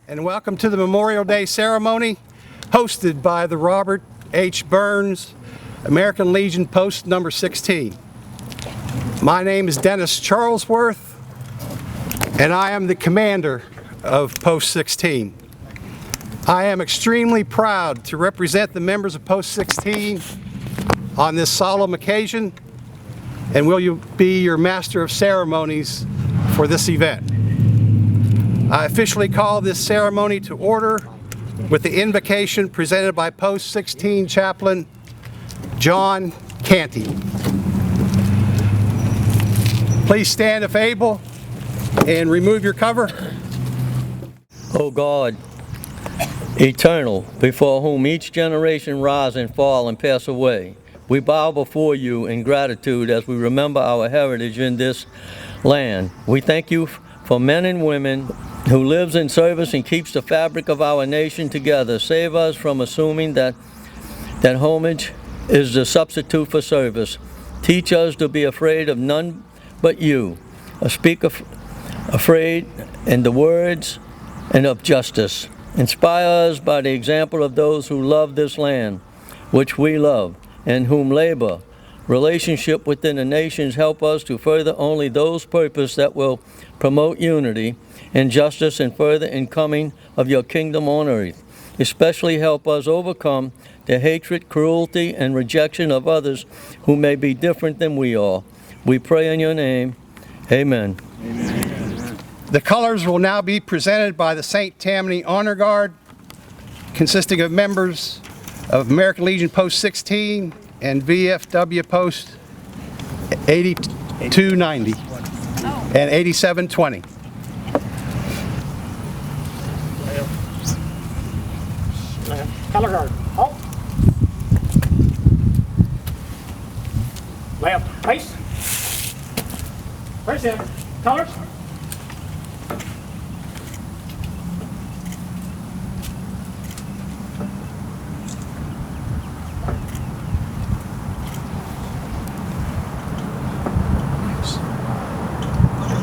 and welcome to the Memorial Day ceremony hosted by the Robert H. Burns American Legion Post number 16. My name is Dennis Charlesworth, and I am the commander of Post 16. I am extremely proud to represent the members of Post 16 on this solemn occasion, and will be your master of ceremonies for this event. I officially call this ceremony to order with the invocation presented by Post 16 Chaplain John Canty. Please stand if able and remove your cover. O God, eternal, before whom each generation rise and fall and pass away, we bow before you in gratitude as we remember our heritage in this land. We thank you for men and women who lives in service and keeps the fabric of our nation together. Save us from assuming that homage is the substitute for service. Teach us to be afraid of none but you, afraid in the words and of justice. Inspire us by the example of those who love this land, which we love, and whom labor, relationship within the nations help us to further only those purposes that will promote unity and justice and further in coming of your kingdom on earth. Especially help us overcome the hatred, cruelty, and rejection of others who may be different than we are. We pray in your name. Amen. Amen. The colors will now be presented by the St. Tammany Honor Guard, consisting of members of American Legion Post 16 and VFW Post 8290 and 8720. Color guard, halt. Left, face. Face in, colors.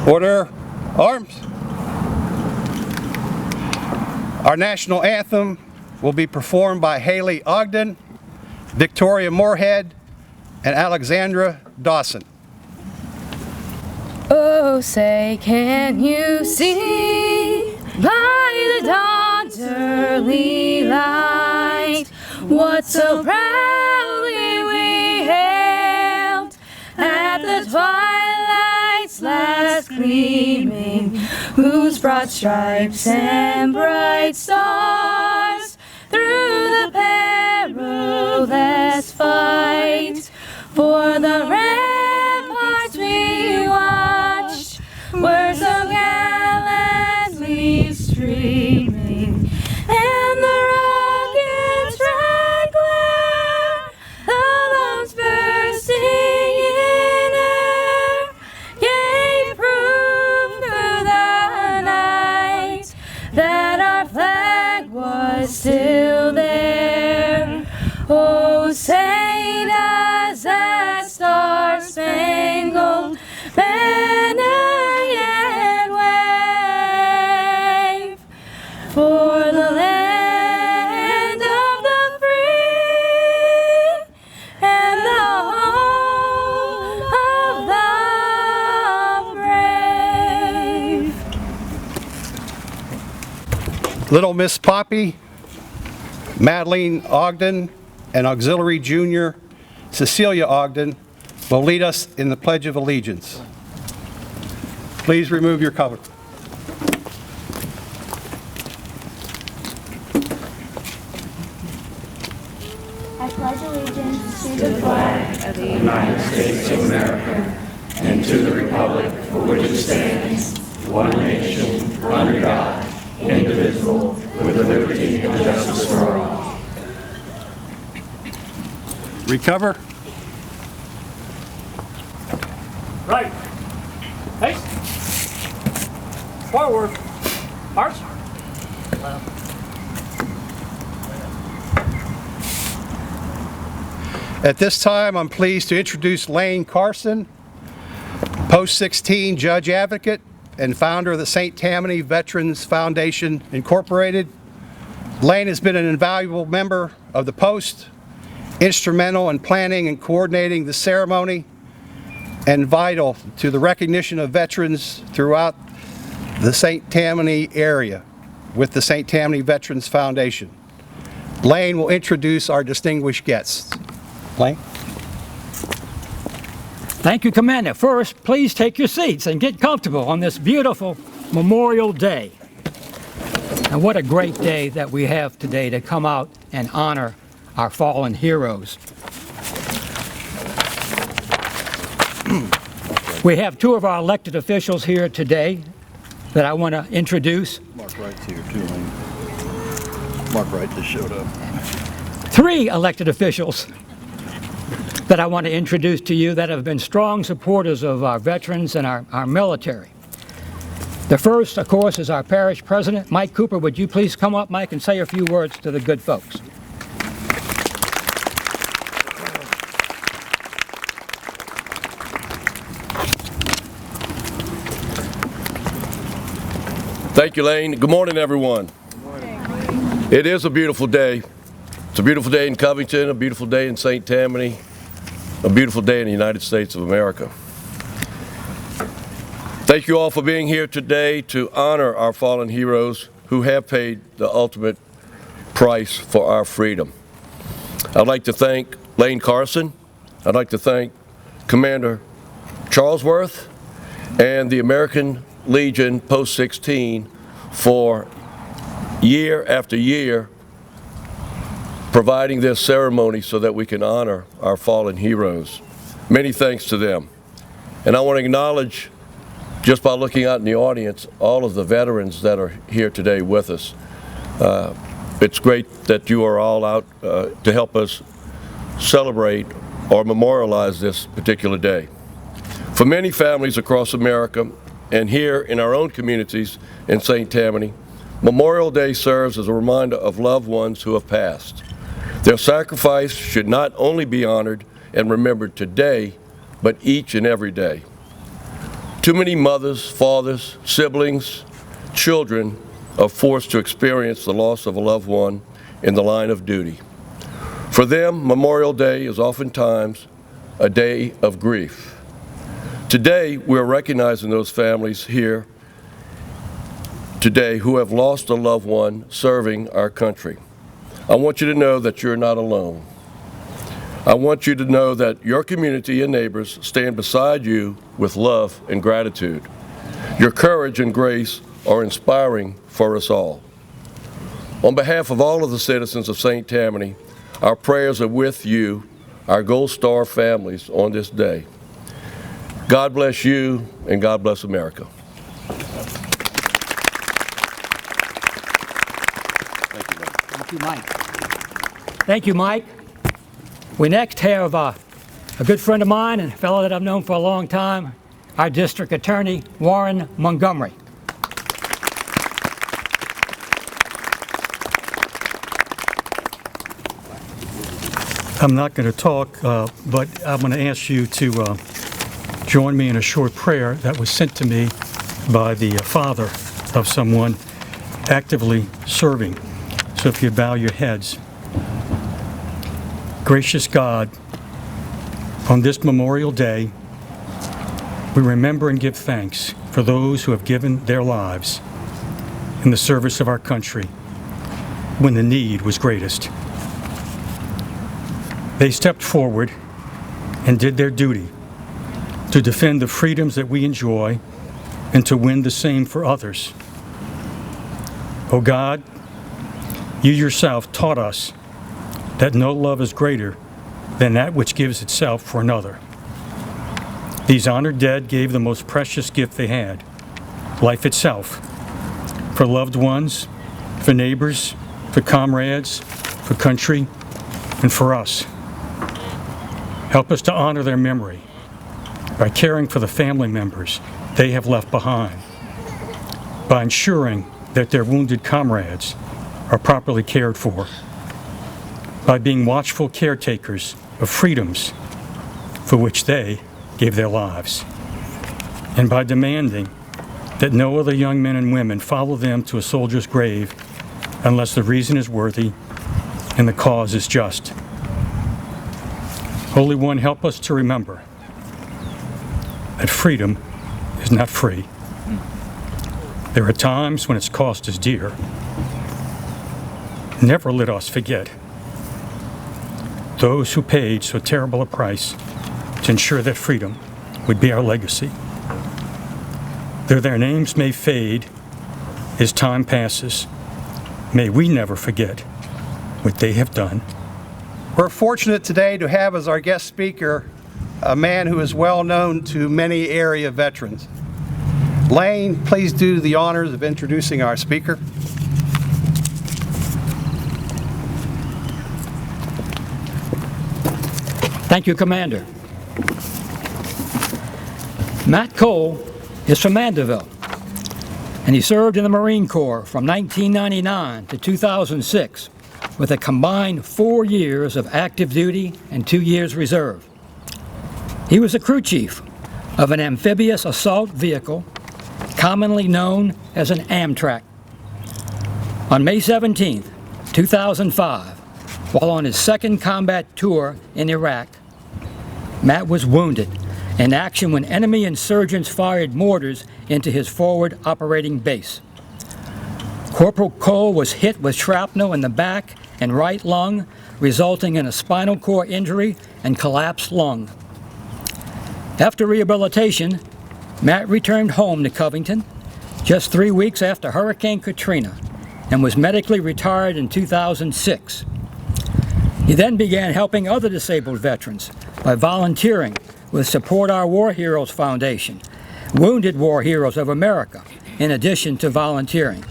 Order, arms. Our national anthem will be performed by Haley Ogden, Victoria Moorhead, and Alexandra Dawson. Oh, say, can you see by the dawn's early light what so proudly we hailed at the twilight's last gleaming, whose broad stripes and bright stars through the perilous fight for the ramparts we watched were so gallantly streaming, and the rocket's red glare, the bombs bursting in air, gave proof through the night that our flag was still there. Oh, say does that star-spangled banner yet wave for the land of the free and the home of the brave. Little Miss Poppy, Madeline Ogden, and Auxiliary Junior Cecilia Ogden will lead us in the Pledge of Allegiance. Please remove your cover. I pledge allegiance to the flag of the United States of America and to the republic for which it stands, one nation, under God, indivisible, with liberty and justice for all. Recover. Right, face. Forward, march. At this time, I'm pleased to introduce Lane Carson, Post 16 Judge Advocate, and founder of the St. Tammany Veterans Foundation, Incorporated. Lane has been an invaluable member of the Post, instrumental in planning and coordinating the ceremony, and vital to the recognition of veterans throughout the St. Tammany area with the St. Tammany Veterans Foundation. Lane will introduce our distinguished guests. Lane? Thank you, Commander. First, please take your seats and get comfortable on this beautiful Memorial Day. And what a great day that we have today to come out and honor our fallen heroes. We have two of our elected officials here today that I want to introduce. Mark Wright's here too, Lane. Mark Wright just showed up. Three elected officials that I want to introduce to you that have been strong supporters of our veterans and our military. The first, of course, is our parish president, Mike Cooper. Would you please come up, Mike, and say a few words to the good folks? Thank you, Lane. Good morning, everyone. Good morning. It is a beautiful day. It's a beautiful day in Covington, a beautiful day in St. Tammany, a beautiful day in the United States of America. Thank you all for being here today to honor our fallen heroes who have paid the ultimate price for our freedom. I'd like to thank Lane Carson. I'd like to thank Commander Charlesworth and the American Legion Post 16 for year after year providing this ceremony so that we can honor our fallen heroes. Many thanks to them. And I want to acknowledge, just by looking out in the audience, all of the veterans that are here today with us. It's great that you are all out to help us celebrate or memorialize this particular day. For many families across America, and here in our own communities in St. Tammany, Memorial Day serves as a reminder of loved ones who have passed. Their sacrifice should not only be honored and remembered today, but each and every day. Too many mothers, fathers, siblings, children are forced to experience the loss of a loved one in the line of duty. For them, Memorial Day is oftentimes a day of grief. Today, we're recognizing those families here today who have lost a loved one serving our country. I want you to know that you're not alone. I want you to know that your community and neighbors stand beside you with love and gratitude. Your courage and grace are inspiring for us all. On behalf of all of the citizens of St. Tammany, our prayers are with you, our Gold Star families, on this day. God bless you, and God bless America. Thank you, Mike. Thank you, Mike. We next have a good friend of mine and a fellow that I've known for a long time, our district attorney, Warren Montgomery. I'm not going to talk, but I'm going to ask you to join me in a short prayer that was sent to me by the father of someone actively serving. So if you bow your heads. Gracious God, on this Memorial Day, we remember and give thanks for those who have given their lives in the service of our country when the need was greatest. They stepped forward and did their duty to defend the freedoms that we enjoy and to win the same for others. Oh God, you yourself taught us that no love is greater than that which gives itself for another. These honored dead gave the most precious gift they had, life itself, for loved ones, for neighbors, for comrades, for country, and for us. Help us to honor their memory by caring for the family members they have left behind, by ensuring that their wounded comrades are properly cared for, by being watchful caretakers of freedoms for which they gave their lives, and by demanding that no other young men and women follow them to a soldier's grave unless the reason is worthy and the cause is just. Holy One, help us to remember that freedom is not free. There are times when its cost is dear. Never let us forget those who paid so terrible a price to ensure that freedom would be our legacy. Though their names may fade as time passes, may we never forget what they have done. We're fortunate today to have as our guest speaker a man who is well known to many area veterans. Lane, please do the honors of introducing our speaker. Thank you, Commander. Matt Cole is from Mandeville, and he served in the Marine Corps from 1999 to 2006 with a combined 4 years of active duty and 2 years reserve. He was a crew chief of an amphibious assault vehicle commonly known as an Amtrak. On May 17, 2005, while on his second combat tour in Iraq, Matt was wounded in action when enemy insurgents fired mortars into his forward operating base. Corporal Cole was hit with shrapnel in the back and right lung, resulting in a spinal cord injury and collapsed lung. After rehabilitation, Matt returned home to Covington just 3 weeks after Hurricane Katrina and was medically retired in 2006. He then began helping other disabled veterans by volunteering with Support Our War Heroes Foundation, Wounded War Heroes of America, in addition to volunteering.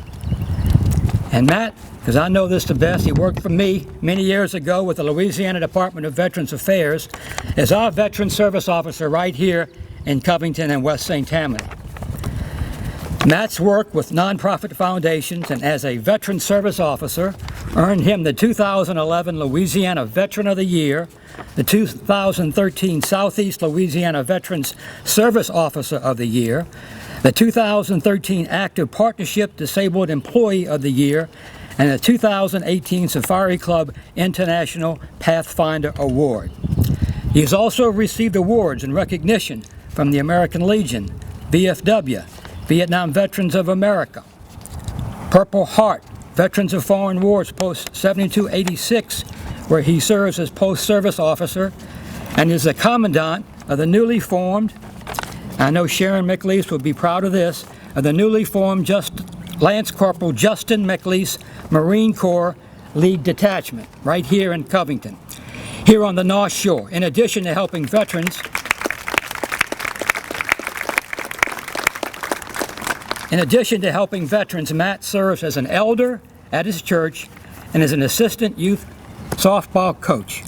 And Matt, because I know this the best, he worked for me many years ago with the Louisiana Department of Veterans Affairs as our Veteran Service Officer right here in Covington and West St. Tammany. Matt's work with nonprofit foundations and as a Veteran Service Officer earned him the 2011 Louisiana Veteran of the Year, the 2013 Southeast Louisiana Veterans Service Officer of the Year, the 2013 Active Partnership Disabled Employee of the Year, and the 2018 Safari Club International Pathfinder Award. He has also received awards in recognition from the American Legion, VFW, Vietnam Veterans of America, Purple Heart, Veterans of Foreign Wars Post 7286, where he serves as Post-Service Officer and is the Commandant of the newly formed, I know Sharon McLeese will be proud of this, of the newly formed Lance Corporal Justin McLeese Marine Corps League Detachment, right here in Covington, here on the North Shore. In addition to helping veterans, Matt serves as an elder at his church and as an assistant youth softball coach.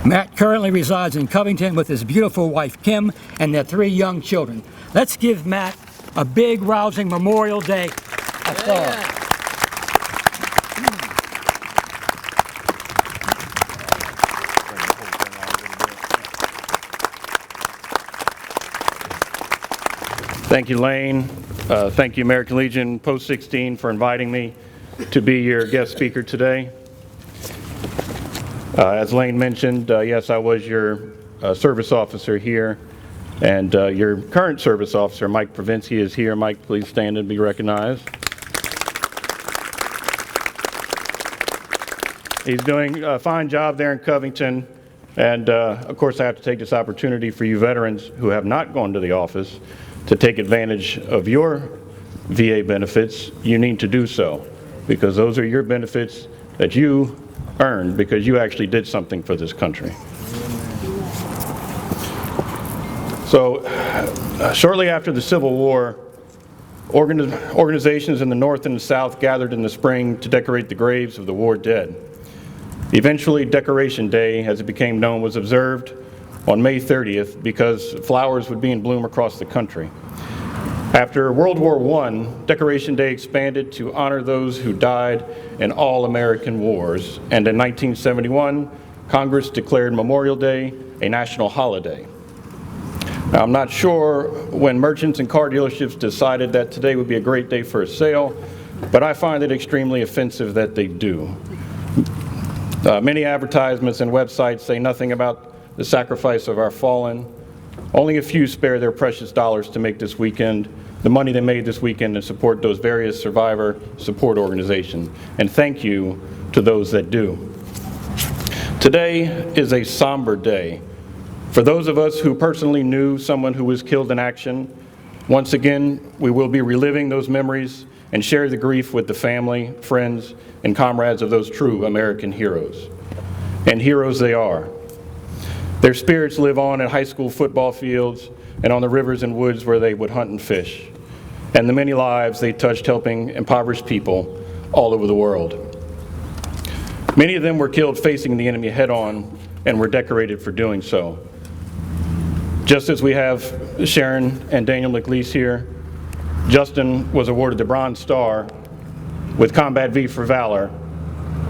Matt currently resides in Covington with his beautiful wife Kim and their 3 young children. Let's give Matt a big, rousing Memorial Day applause. Thank you, Lane. Thank you, American Legion Post 16, for inviting me to be your guest speaker today. As Lane mentioned, yes, I was your service officer here, and your current service officer, Mike Provinci, is here. Mike, please stand and be recognized. He's doing a fine job there in Covington, and of course I have to take this opportunity for you veterans who have not gone to the office to take advantage of your VA benefits. You need to do so, because those are your benefits that you earned because you actually did something for this country. So shortly after the Civil War, organizations in the North and the South gathered in the spring to decorate the graves of the war dead. Eventually, Decoration Day, as it became known, was observed on May 30th because flowers would be in bloom across the country. After World War I, Decoration Day expanded to honor those who died in all American wars, and in 1971, Congress declared Memorial Day a national holiday. Now, I'm not sure when merchants and car dealerships decided that today would be a great day for a sale, but I find it extremely offensive that they do. Many advertisements and websites say nothing about the sacrifice of our fallen. Only a few spare their precious dollars to make this weekend, the money they made this weekend, and support those various survivor support organizations. And thank you to those that do. Today is a somber day. For those of us who personally knew someone who was killed in action, once again, we will be reliving those memories and share the grief with the family, friends, and comrades of those true American heroes. And heroes they are. Their spirits live on at high school football fields and on the rivers and woods where they would hunt and fish, and the many lives they touched helping impoverished people all over the world. Many of them were killed facing the enemy head-on and were decorated for doing so. Just as we have Sharon and Daniel McLeese here, Justin was awarded the Bronze Star with Combat V for Valor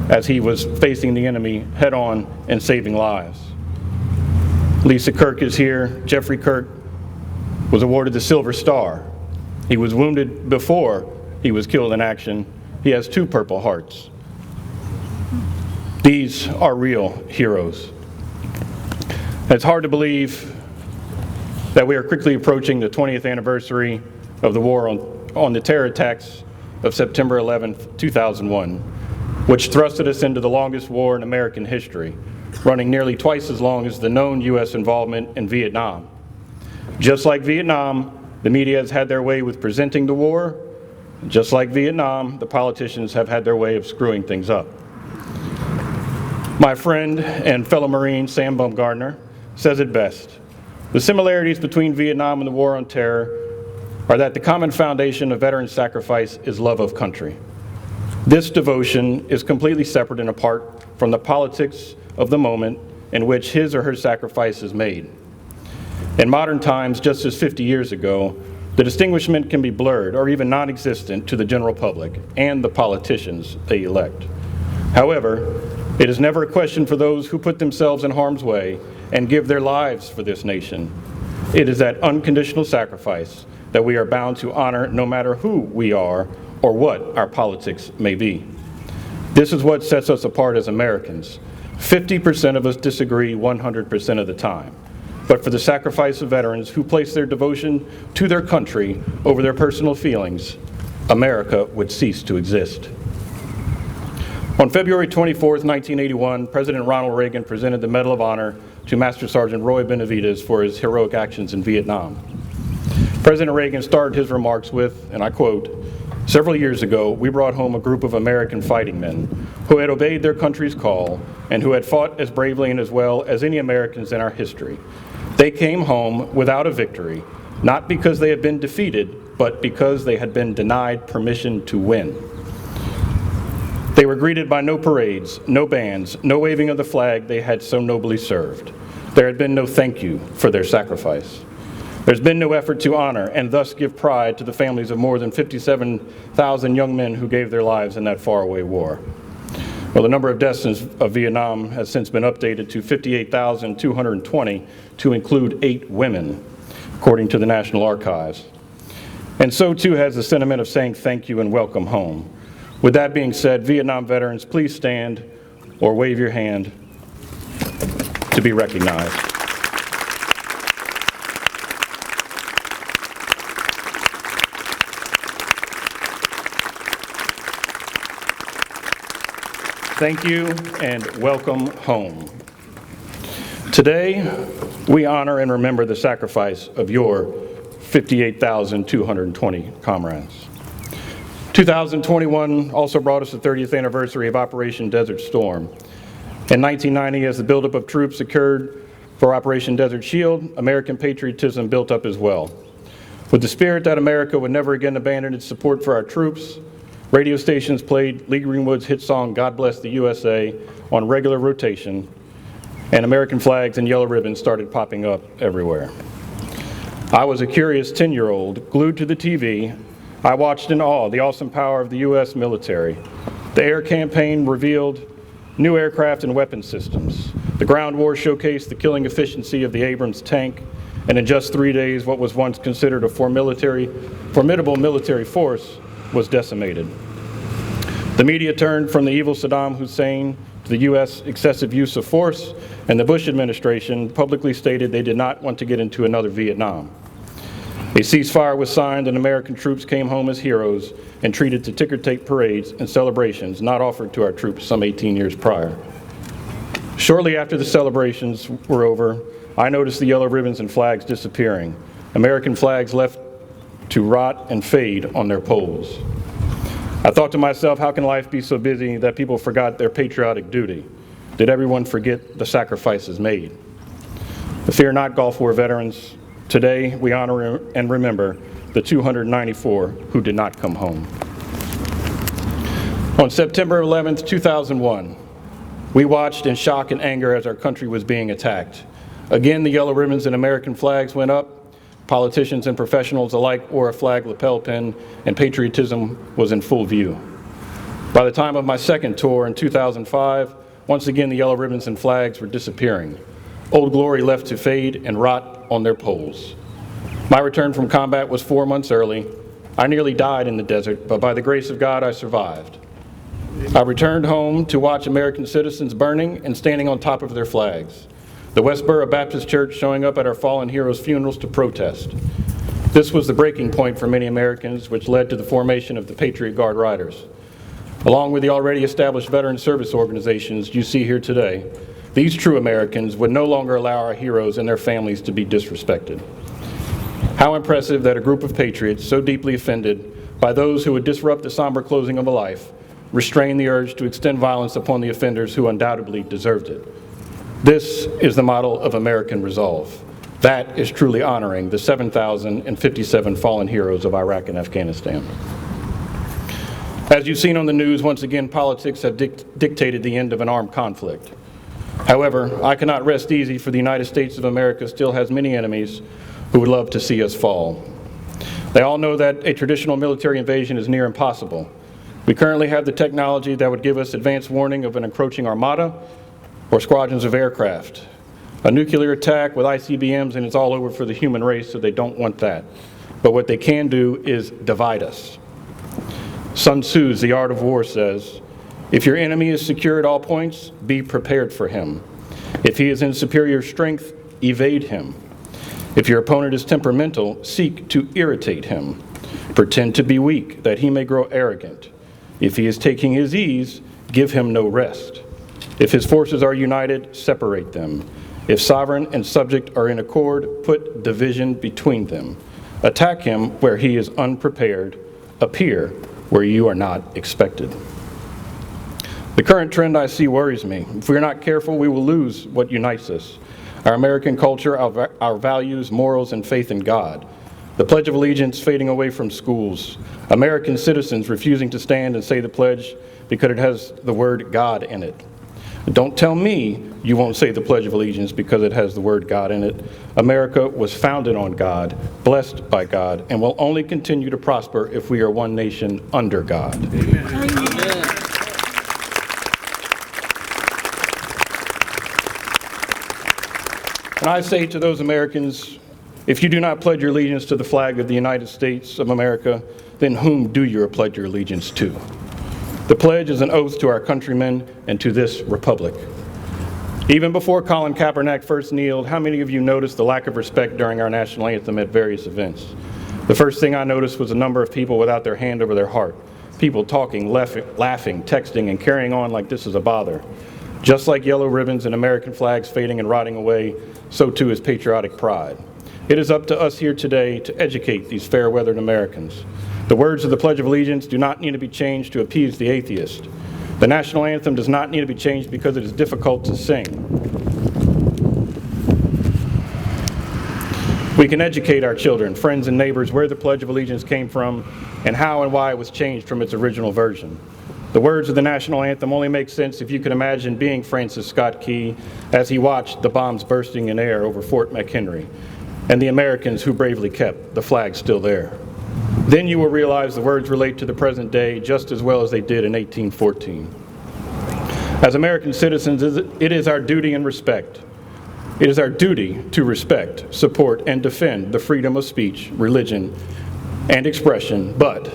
as he was facing the enemy head-on and saving lives. Lisa Kirk is here. Jeffrey Kirk was awarded the Silver Star. He was wounded before he was killed in action. He has 2 Purple Hearts. These are real heroes. It's hard to believe that we are quickly approaching the 20th anniversary of the war on the terror attacks of September 11, 2001, which thrusted us into the longest war in American history, running nearly twice as long as the known U.S. involvement in Vietnam. Just like Vietnam, the media has had their way with presenting the war. Just like Vietnam, the politicians have had their way of screwing things up. My friend and fellow Marine Sam Baumgartner says it best. The similarities between Vietnam and the war on terror are that the common foundation of veteran sacrifice is love of country. This devotion is completely separate and apart from the politics of the moment in which his or her sacrifice is made. In modern times, just as 50 years ago, the distinguishment can be blurred or even non-existent to the general public and the politicians they elect. However, it is never a question for those who put themselves in harm's way and give their lives for this nation. It is that unconditional sacrifice that we are bound to honor no matter who we are or what our politics may be. This is what sets us apart as Americans. 50% of us disagree 100% of the time. But for the sacrifice of veterans who place their devotion to their country over their personal feelings, America would cease to exist. On February 24, 1981, President Ronald Reagan presented the Medal of Honor to Master Sergeant Roy Benavides for his heroic actions in Vietnam. President Reagan started his remarks with, and I quote, "Several years ago, we brought home a group of American fighting men who had obeyed their country's call and who had fought as bravely and as well as any Americans in our history. They came home without a victory, not because they had been defeated, but because they had been denied permission to win. They were greeted by no parades, no bands, no waving of the flag they had so nobly served. There had been no thank you for their sacrifice. There's been no effort to honor and thus give pride to the families of more than 57,000 young men who gave their lives in that faraway war." Well, the number of deaths of Vietnam has since been updated to 58,220 to include 8 women, according to the National Archives. And so too has the sentiment of saying thank you and welcome home. With that being said, Vietnam veterans, please stand or wave your hand to be recognized. Thank you and welcome home. Today, we honor and remember the sacrifice of your 58,220 comrades. 2021 also brought us the 30th anniversary of Operation Desert Storm. In 1990, as the buildup of troops occurred for Operation Desert Shield, American patriotism built up as well. With the spirit that America would never again abandon its support for our troops, radio stations played Lee Greenwood's hit song, "God Bless the USA," on regular rotation, and American flags and yellow ribbons started popping up everywhere. I was a curious 10-year-old, glued to the TV. I watched in awe the awesome power of the U.S. military. The air campaign revealed new aircraft and weapon systems. The ground war showcased the killing efficiency of the Abrams tank, and in just 3 days, what was once considered a formidable military force was decimated. The media turned from the evil Saddam Hussein to the U.S. excessive use of force, and the Bush administration publicly stated they did not want to get into another Vietnam. A ceasefire was signed and American troops came home as heroes and treated to ticker tape parades and celebrations not offered to our troops some 18 years prior. Shortly after the celebrations were over, I noticed the yellow ribbons and flags disappearing. American flags left to rot and fade on their poles. I thought to myself, how can life be so busy that people forgot their patriotic duty? Did everyone forget the sacrifices made? Fear not, Gulf War veterans. Today, we honor and remember the 294 who did not come home. On September 11th, 2001, we watched in shock and anger as our country was being attacked. Again, the yellow ribbons and American flags went up. Politicians and professionals alike wore a flag lapel pin, and patriotism was in full view. By the time of my second tour in 2005, once again the yellow ribbons and flags were disappearing. Old Glory left to fade and rot on their poles. My return from combat was 4 months early. I nearly died in the desert, but by the grace of God, I survived. I returned home to watch American citizens burning and standing on top of their flags. The Westboro Baptist Church showing up at our fallen heroes' funerals to protest. This was the breaking point for many Americans, which led to the formation of the Patriot Guard Riders. Along with the already established veteran service organizations you see here today, these true Americans would no longer allow our heroes and their families to be disrespected. How impressive that a group of patriots so deeply offended by those who would disrupt the somber closing of a life restrained the urge to extend violence upon the offenders who undoubtedly deserved it. This is the model of American resolve. That is truly honoring the 7,057 fallen heroes of Iraq and Afghanistan. As you've seen on the news, once again, politics have dictated the end of an armed conflict. However, I cannot rest easy, for the United States of America still has many enemies who would love to see us fall. They all know that a traditional military invasion is near impossible. We currently have the technology that would give us advance warning of an encroaching armada or squadrons of aircraft. A nuclear attack with ICBMs, and it's all over for the human race, so they don't want that. But what they can do is divide us. Sun Tzu's The Art of War says, if your enemy is secure at all points, be prepared for him. If he is in superior strength, evade him. If your opponent is temperamental, seek to irritate him. Pretend to be weak, that he may grow arrogant. If he is taking his ease, give him no rest. If his forces are united, separate them. If sovereign and subject are in accord, put division between them. Attack him where he is unprepared. Appear where you are not expected. The current trend I see worries me. If we're not careful, we will lose what unites us. Our American culture, our values, morals, and faith in God. The Pledge of Allegiance fading away from schools. American citizens refusing to stand and say the pledge because it has the word God in it. Don't tell me you won't say the Pledge of Allegiance because it has the word God in it. America was founded on God, blessed by God, and will only continue to prosper if we are one nation under God. Amen. And I say to those Americans, if you do not pledge your allegiance to the flag of the United States of America, then whom do you pledge your allegiance to? The pledge is an oath to our countrymen and to this republic. Even before Colin Kaepernick first kneeled, how many of you noticed the lack of respect during our national anthem at various events? The first thing I noticed was a number of people without their hand over their heart. People talking, laughing, texting, and carrying on like this is a bother. Just like yellow ribbons and American flags fading and rotting away, so too is patriotic pride. It is up to us here today to educate these fair-weathered Americans. The words of the Pledge of Allegiance do not need to be changed to appease the atheist. The national anthem does not need to be changed because it is difficult to sing. We can educate our children, friends, and neighbors where the Pledge of Allegiance came from and how and why it was changed from its original version. The words of the national anthem only make sense if you can imagine being Francis Scott Key as he watched the bombs bursting in air over Fort McHenry and the Americans who bravely kept the flag still there. Then you will realize the words relate to the present day just as well as they did in 1814. As American citizens, it is our duty and respect It is our duty to respect, support, and defend the freedom of speech, religion, and expression, but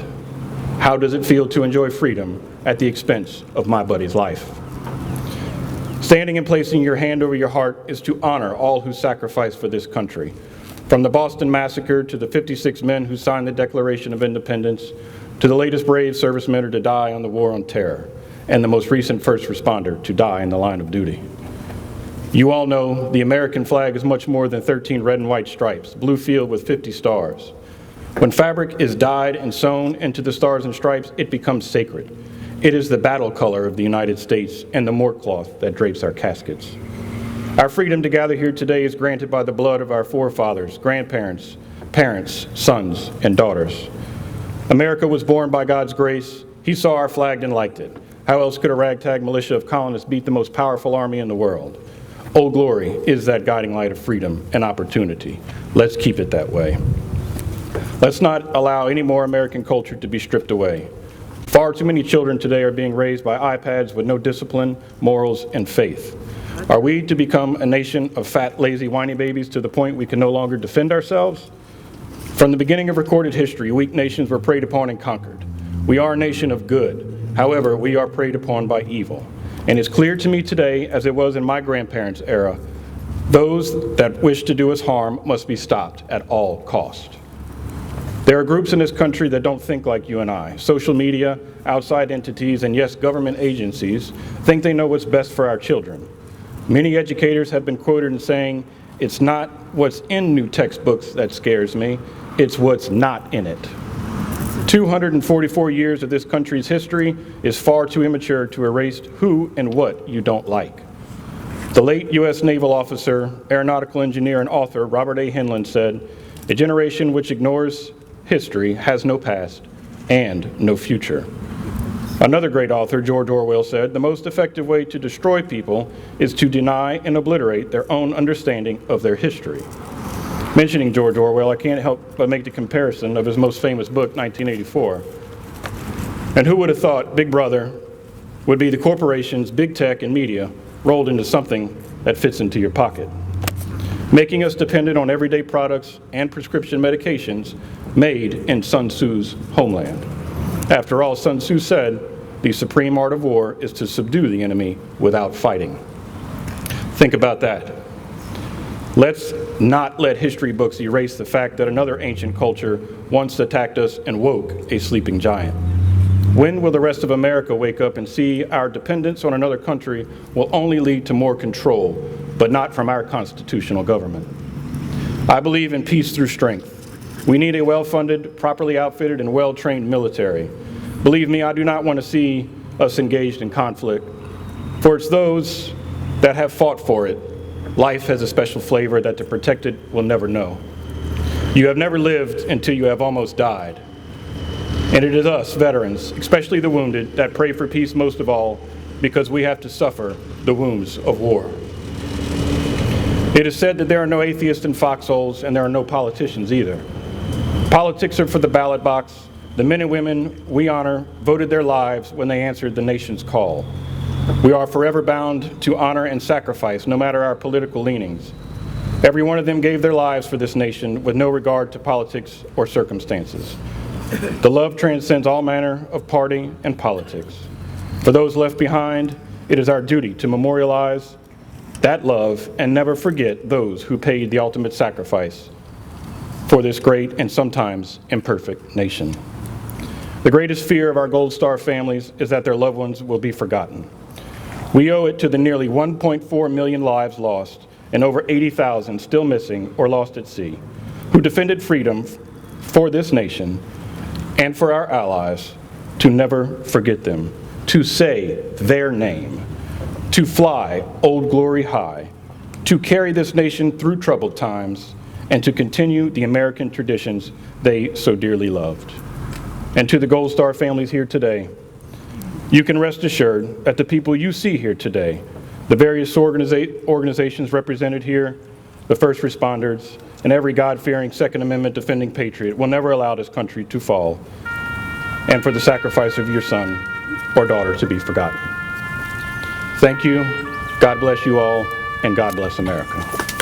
how does it feel to enjoy freedom at the expense of my buddy's life? Standing and placing your hand over your heart is to honor all who sacrificed for this country. From the Boston Massacre to the 56 men who signed the Declaration of Independence, to the latest brave servicemen to die on the War on Terror, and the most recent first responder to die in the line of duty. You all know the American flag is much more than 13 red and white stripes, blue field with 50 stars. When fabric is dyed and sewn into the stars and stripes, it becomes sacred. It is the battle color of the United States and the mort cloth that drapes our caskets. Our freedom to gather here today is granted by the blood of our forefathers, grandparents, parents, sons, and daughters. America was born by God's grace. He saw our flag and liked it. How else could a ragtag militia of colonists beat the most powerful army in the world? Old Glory is that guiding light of freedom and opportunity. Let's keep it that way. Let's not allow any more American culture to be stripped away. Far too many children today are being raised by iPads with no discipline, morals, and faith. Are we to become a nation of fat, lazy, whiny babies to the point we can no longer defend ourselves? From the beginning of recorded history, weak nations were preyed upon and conquered. We are a nation of good. However, we are preyed upon by evil. And it's clear to me today, as it was in my grandparents' era, those that wish to do us harm must be stopped at all cost. There are groups in this country that don't think like you and I. Social media, outside entities, and yes, government agencies think they know what's best for our children. Many educators have been quoted in saying, "It's not what's in new textbooks that scares me, it's what's not in it." 244 years of this country's history is far too immature to erase who and what you don't like. The late U.S. naval officer, aeronautical engineer, and author Robert A. Heinlein said, "A generation which ignores history has no past and no future." Another great author, George Orwell, said, "The most effective way to destroy people is to deny and obliterate their own understanding of their history." Mentioning George Orwell, I can't help but make the comparison of his most famous book, 1984. And who would have thought Big Brother would be the corporations, big tech, and media rolled into something that fits into your pocket, making us dependent on everyday products and prescription medications made in Sun Tzu's homeland. After all, Sun Tzu said, "The supreme art of war is to subdue the enemy without fighting." Think about that. Let's not let history books erase the fact that another ancient culture once attacked us and woke a sleeping giant. When will the rest of America wake up and see our dependence on another country will only lead to more control, but not from our constitutional government? I believe in peace through strength. We need a well-funded, properly outfitted, and well-trained military. Believe me, I do not want to see us engaged in conflict, for it's those that have fought for it. Life has a special flavor that the protected will never know. You have never lived until you have almost died. And it is us, veterans, especially the wounded, that pray for peace most of all, because we have to suffer the wounds of war. It is said that there are no atheists in foxholes, and there are no politicians either. Politics are for the ballot box. The men and women we honor voted their lives when they answered the nation's call. We are forever bound to honor and sacrifice, no matter our political leanings. Every one of them gave their lives for this nation with no regard to politics or circumstances. The love transcends all manner of party and politics. For those left behind, it is our duty to memorialize that love and never forget those who paid the ultimate sacrifice for this great and sometimes imperfect nation. The greatest fear of our Gold Star families is that their loved ones will be forgotten. We owe it to the nearly 1.4 million lives lost and over 80,000 still missing or lost at sea, who defended freedom for this nation and for our allies, to never forget them, to say their name, to fly Old Glory high, to carry this nation through troubled times, and to continue the American traditions they so dearly loved. And to the Gold Star families here today, you can rest assured that the people you see here today, the various organizations represented here, the first responders, and every God-fearing Second Amendment defending patriot will never allow this country to fall and for the sacrifice of your son or daughter to be forgotten. Thank you. God bless you all. and God bless America.